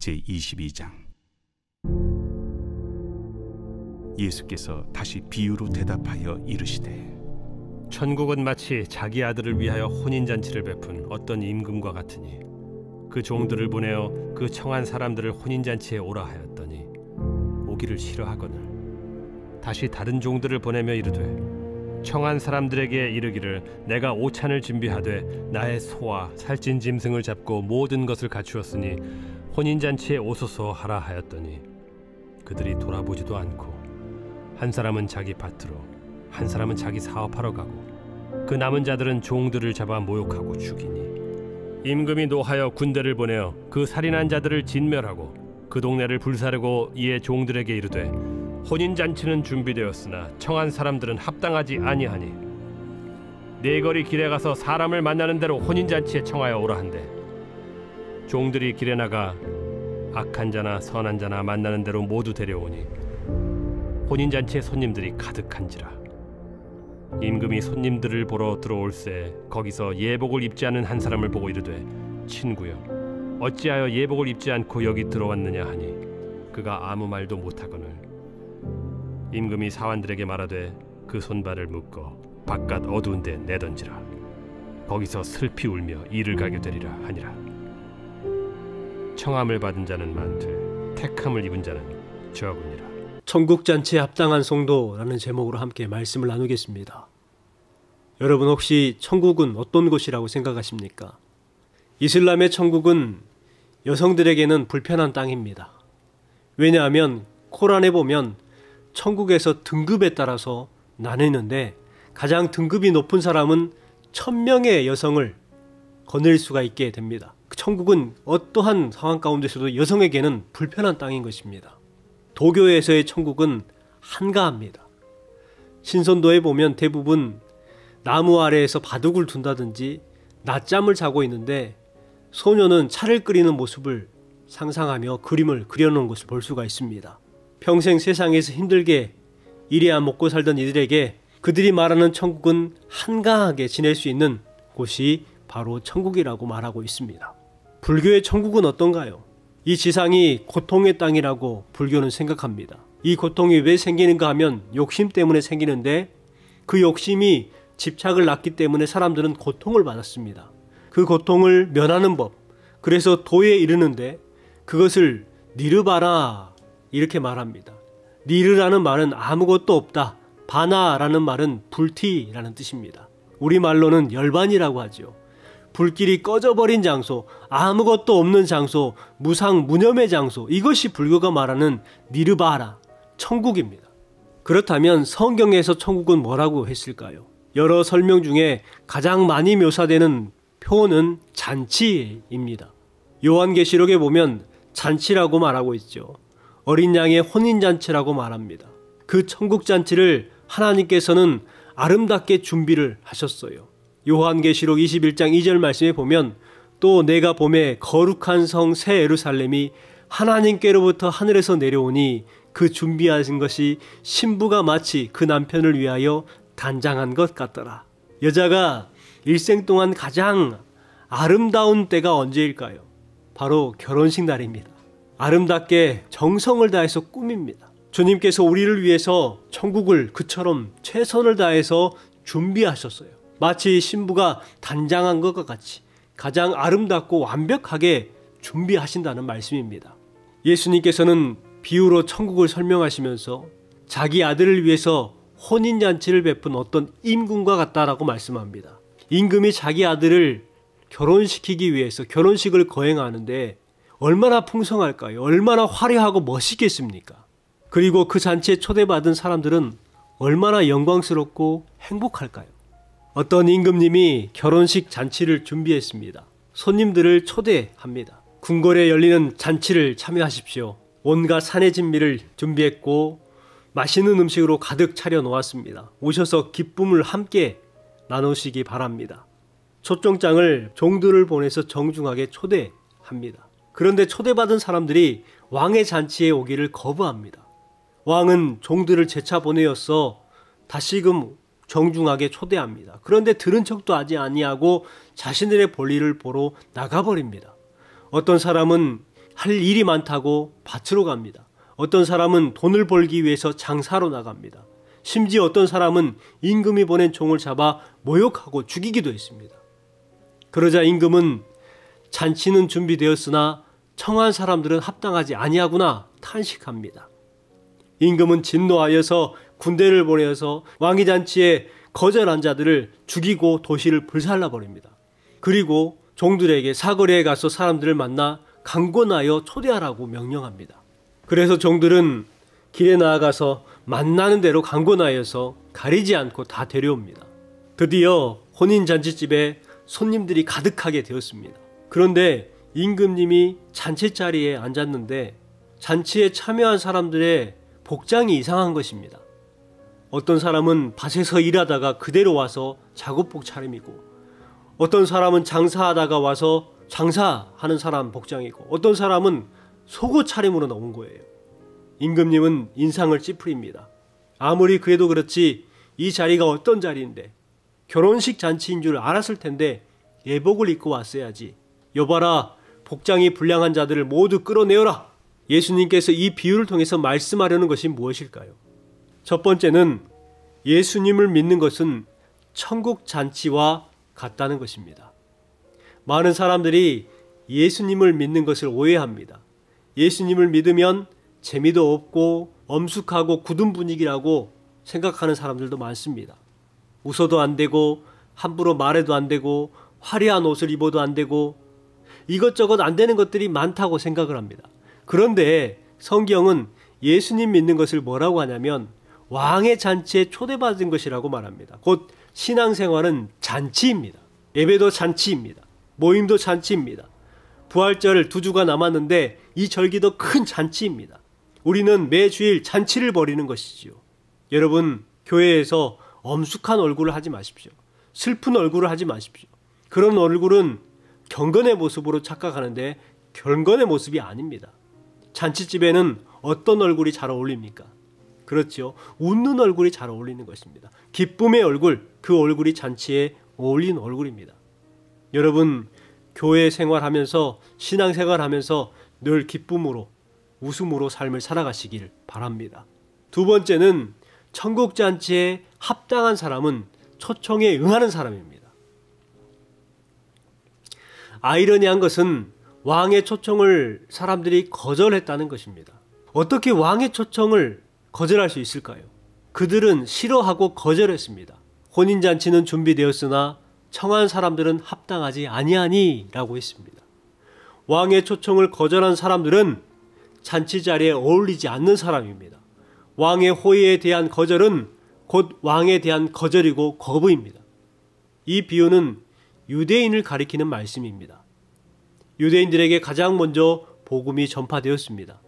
제22장. 예수께서 다시 비유로 대답하여 이르시되 천국은 마치 자기 아들을 위하여 혼인잔치를 베푼 어떤 임금과 같으니 그 종들을 보내어 그 청한 사람들을 혼인잔치에 오라 하였더니 오기를 싫어하거늘 다시 다른 종들을 보내며 이르되 청한 사람들에게 이르기를 내가 오찬을 준비하되 나의 소와 살찐 짐승을 잡고 모든 것을 갖추었으니 혼인잔치에 오소서 하라 하였더니 그들이 돌아보지도 않고 한 사람은 자기 밭으로 한 사람은 자기 사업하러 가고 그 남은 자들은 종들을 잡아 모욕하고 죽이니 임금이 노하여 군대를 보내어 그 살인한 자들을 진멸하고 그 동네를 불사르고 이에 종들에게 이르되 혼인잔치는 준비되었으나 청한 사람들은 합당하지 아니하니 네 거리 길에 가서 사람을 만나는 대로 혼인잔치에 청하여 오라 한대 종들이 길에 나가 악한 자나 선한 자나 만나는 대로 모두 데려오니 혼인잔치에 손님들이 가득한지라. 임금이 손님들을 보러 들어올새 거기서 예복을 입지 않은 한 사람을 보고 이르되 친구여 어찌하여 예복을 입지 않고 여기 들어왔느냐 하니 그가 아무 말도 못하거늘 임금이 사환들에게 말하되 그 손발을 묶어 바깥 어두운 데 내던지라. 거기서 슬피 울며 이를 가게 되리라 하니라. 청함을 받은 자는 많되 택함을 입은 자는 적으니라. 천국잔치에 합당한 성도라는 제목으로 함께 말씀을 나누겠습니다. 여러분 혹시 천국은 어떤 곳이라고 생각하십니까? 이슬람의 천국은 여성들에게는 불편한 땅입니다. 왜냐하면 코란에 보면 천국에서 등급에 따라서 나뉘는데 가장 등급이 높은 사람은 1000명의 여성을 거느릴 수가 있게 됩니다. 천국은 어떠한 상황 가운데서도 여성에게는 불편한 땅인 것입니다. 도교에서의 천국은 한가합니다. 신선도에 보면 대부분 나무 아래에서 바둑을 둔다든지 낮잠을 자고 있는데 소녀는 차를 끓이는 모습을 상상하며 그림을 그려놓은 것을 볼 수가 있습니다. 평생 세상에서 힘들게 일해야 먹고 살던 이들에게 그들이 말하는 천국은 한가하게 지낼 수 있는 곳이 바로 천국이라고 말하고 있습니다. 불교의 천국은 어떤가요? 이 지상이 고통의 땅이라고 불교는 생각합니다. 이 고통이 왜 생기는가 하면 욕심 때문에 생기는데 그 욕심이 집착을 낳기 때문에 사람들은 고통을 받았습니다. 그 고통을 면하는 법, 그래서 도에 이르는데 그것을 니르바나 이렇게 말합니다. 니르라는 말은 아무것도 없다, 바나라는 말은 불티라는 뜻입니다. 우리말로는 열반이라고 하죠. 불길이 꺼져버린 장소, 아무것도 없는 장소, 무상무념의 장소, 이것이 불교가 말하는 니르바나, 천국입니다. 그렇다면 성경에서 천국은 뭐라고 했을까요? 여러 설명 중에 가장 많이 묘사되는 표현은 잔치입니다. 요한계시록에 보면 잔치라고 말하고 있죠. 어린 양의 혼인잔치라고 말합니다. 그 천국잔치를 하나님께서는 아름답게 준비를 하셨어요. 요한계시록 21장 2절 말씀에 보면 또 내가 보매 거룩한 성 새 예루살렘이 하나님께로부터 하늘에서 내려오니 그 준비하신 것이 신부가 마치 그 남편을 위하여 단장한 것 같더라. 여자가 일생 동안 가장 아름다운 때가 언제일까요? 바로 결혼식 날입니다. 아름답게 정성을 다해서 꾸밉니다. 주님께서 우리를 위해서 천국을 그처럼 최선을 다해서 준비하셨어요. 마치 신부가 단장한 것과 같이 가장 아름답고 완벽하게 준비하신다는 말씀입니다. 예수님께서는 비유로 천국을 설명하시면서 자기 아들을 위해서 혼인잔치를 베푼 어떤 임금과 같다라고 말씀합니다. 임금이 자기 아들을 결혼시키기 위해서 결혼식을 거행하는데 얼마나 풍성할까요? 얼마나 화려하고 멋있겠습니까? 그리고 그 잔치에 초대받은 사람들은 얼마나 영광스럽고 행복할까요? 어떤 임금님이 결혼식 잔치를 준비했습니다. 손님들을 초대합니다. 궁궐에 열리는 잔치를 참여하십시오. 온갖 산의 진미를 준비했고 맛있는 음식으로 가득 차려 놓았습니다. 오셔서 기쁨을 함께 나누시기 바랍니다. 초청장을 종들을 보내서 정중하게 초대합니다. 그런데 초대받은 사람들이 왕의 잔치에 오기를 거부합니다. 왕은 종들을 재차 보내어서 다시금 정중하게 초대합니다. 그런데 들은 척도 하지 아니하고 자신들의 볼일을 보러 나가버립니다. 어떤 사람은 할 일이 많다고 밭으로 갑니다. 어떤 사람은 돈을 벌기 위해서 장사로 나갑니다. 심지어 어떤 사람은 임금이 보낸 종을 잡아 모욕하고 죽이기도 했습니다. 그러자 임금은 잔치는 준비되었으나 청한 사람들은 합당하지 아니하구나 탄식합니다. 임금은 진노하여서 군대를 보내어서 왕의 잔치에 거절한 자들을 죽이고 도시를 불살라버립니다. 그리고 종들에게 사거리에 가서 사람들을 만나 강권하여 초대하라고 명령합니다. 그래서 종들은 길에 나아가서 만나는 대로 강권하여서 가리지 않고 다 데려옵니다. 드디어 혼인잔치집에 손님들이 가득하게 되었습니다. 그런데 임금님이 잔치 자리에 앉았는데 잔치에 참여한 사람들의 복장이 이상한 것입니다. 어떤 사람은 밭에서 일하다가 그대로 와서 작업복 차림이고, 어떤 사람은 장사하다가 와서 장사하는 사람 복장이고, 어떤 사람은 속옷 차림으로 나온 거예요. 임금님은 인상을 찌푸립니다. 아무리 그래도 그렇지 이 자리가 어떤 자리인데, 결혼식 잔치인 줄 알았을 텐데 예복을 입고 왔어야지. 여봐라, 복장이 불량한 자들을 모두 끌어내어라. 예수님께서 이 비유를 통해서 말씀하려는 것이 무엇일까요? 첫 번째는 예수님을 믿는 것은 천국 잔치와 같다는 것입니다. 많은 사람들이 예수님을 믿는 것을 오해합니다. 예수님을 믿으면 재미도 없고 엄숙하고 굳은 분위기라고 생각하는 사람들도 많습니다. 웃어도 안 되고 함부로 말해도 안 되고 화려한 옷을 입어도 안 되고 이것저것 안 되는 것들이 많다고 생각을 합니다. 그런데 성경은 예수님 믿는 것을 뭐라고 하냐면 왕의 잔치에 초대받은 것이라고 말합니다. 곧 신앙생활은 잔치입니다. 예배도 잔치입니다. 모임도 잔치입니다. 부활절 2주가 남았는데 이 절기도 큰 잔치입니다. 우리는 매주일 잔치를 벌이는 것이지요. 여러분, 교회에서 엄숙한 얼굴을 하지 마십시오. 슬픈 얼굴을 하지 마십시오. 그런 얼굴은 경건의 모습으로 착각하는데 경건의 모습이 아닙니다. 잔치집에는 어떤 얼굴이 잘 어울립니까? 그렇죠. 웃는 얼굴이 잘 어울리는 것입니다. 기쁨의 얼굴, 그 얼굴이 잔치에 어울리는 얼굴입니다. 여러분, 교회 생활하면서 신앙생활하면서 늘 기쁨으로 웃음으로 삶을 살아가시길 바랍니다. 두 번째는 천국 잔치에 합당한 사람은 초청에 응하는 사람입니다. 아이러니한 것은 왕의 초청을 사람들이 거절했다는 것입니다. 어떻게 왕의 초청을 거절할 수 있을까요? 그들은 싫어하고 거절했습니다. 혼인잔치는 준비되었으나 청한 사람들은 합당하지 아니하니 라고 했습니다. 왕의 초청을 거절한 사람들은 잔치 자리에 어울리지 않는 사람입니다. 왕의 호의에 대한 거절은 곧 왕에 대한 거절이고 거부입니다. 이 비유는 유대인을 가리키는 말씀입니다. 유대인들에게 가장 먼저 복음이 전파되었습니다.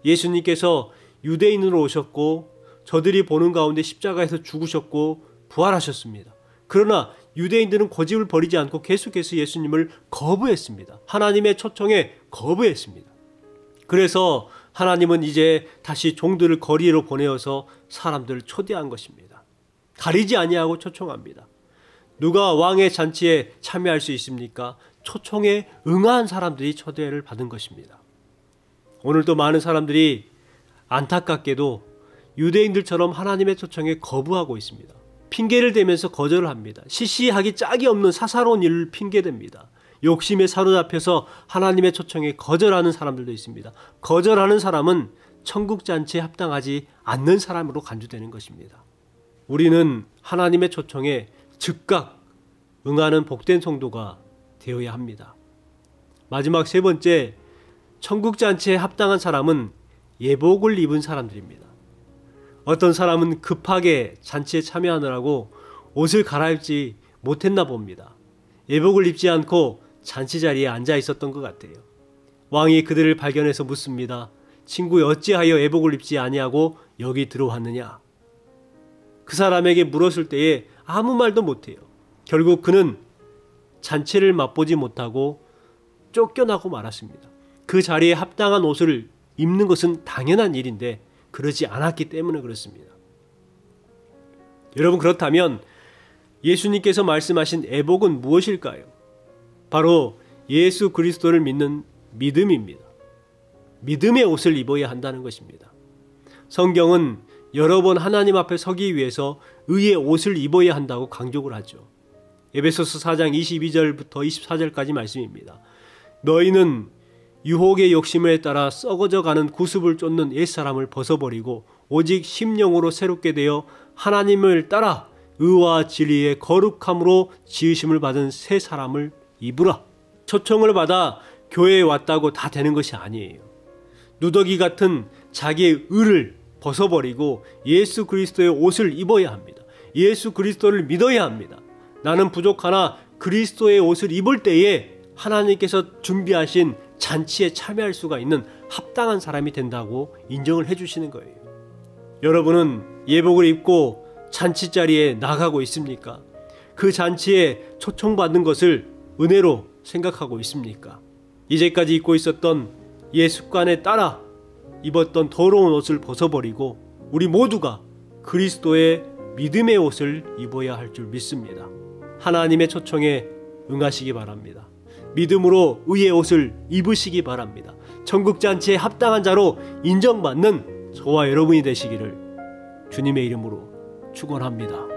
예수님께서 유대인으로 오셨고 저들이 보는 가운데 십자가에서 죽으셨고 부활하셨습니다. 그러나 유대인들은 고집을 버리지 않고 계속해서 예수님을 거부했습니다. 하나님의 초청에 거부했습니다. 그래서 하나님은 이제 다시 종들을 거리로 보내어서 사람들을 초대한 것입니다. 가리지 아니하고 초청합니다. 누가 왕의 잔치에 참여할 수 있습니까? 초청에 응한 사람들이 초대를 받은 것입니다. 오늘도 많은 사람들이 안타깝게도 유대인들처럼 하나님의 초청에 거부하고 있습니다. 핑계를 대면서 거절을 합니다. 시시하기 짝이 없는 사사로운 일을 핑계댑니다. 욕심에 사로잡혀서 하나님의 초청에 거절하는 사람들도 있습니다. 거절하는 사람은 천국 잔치에 합당하지 않는 사람으로 간주되는 것입니다. 우리는 하나님의 초청에 즉각 응하는 복된 성도가 되어야 합니다. 마지막 세 번째, 천국 잔치에 합당한 사람은 예복을 입은 사람들입니다. 어떤 사람은 급하게 잔치에 참여하느라고 옷을 갈아입지 못했나 봅니다. 예복을 입지 않고 잔치 자리에 앉아 있었던 것 같아요. 왕이 그들을 발견해서 묻습니다. 친구, 어찌하여 예복을 입지 아니하고 여기 들어왔느냐? 그 사람에게 물었을 때에 아무 말도 못해요. 결국 그는 잔치를 맛보지 못하고 쫓겨나고 말았습니다. 그 자리에 합당한 옷을 입는 것은 당연한 일인데 그러지 않았기 때문에 그렇습니다. 여러분, 그렇다면 예수님께서 말씀하신 예복은 무엇일까요? 바로 예수 그리스도를 믿는 믿음입니다. 믿음의 옷을 입어야 한다는 것입니다. 성경은 여러 번 하나님 앞에 서기 위해서 의의 옷을 입어야 한다고 강조를 하죠. 에베소서 4장 22절부터 24절까지 말씀입니다. 너희는 유혹의 욕심에 따라 썩어져 가는 구습을 쫓는 옛사람을 벗어버리고 오직 심령으로 새롭게 되어 하나님을 따라 의와 진리의 거룩함으로 지으심을 받은 새 사람을 입으라. 초청을 받아 교회에 왔다고 다 되는 것이 아니에요. 누더기 같은 자기의 의를 벗어버리고 예수 그리스도의 옷을 입어야 합니다. 예수 그리스도를 믿어야 합니다. 나는 부족하나 그리스도의 옷을 입을 때에 하나님께서 준비하신 잔치에 참여할 수가 있는 합당한 사람이 된다고 인정을 해주시는 거예요. 여러분은 예복을 입고 잔치 자리에 나가고 있습니까? 그 잔치에 초청받는 것을 은혜로 생각하고 있습니까? 이제까지 입고 있었던 옛 습관에 따라 입었던 더러운 옷을 벗어버리고 우리 모두가 그리스도의 믿음의 옷을 입어야 할 줄 믿습니다. 하나님의 초청에 응하시기 바랍니다. 믿음으로 의의 옷을 입으시기 바랍니다. 천국잔치에 합당한 자로 인정받는 저와 여러분이 되시기를 주님의 이름으로 축원합니다.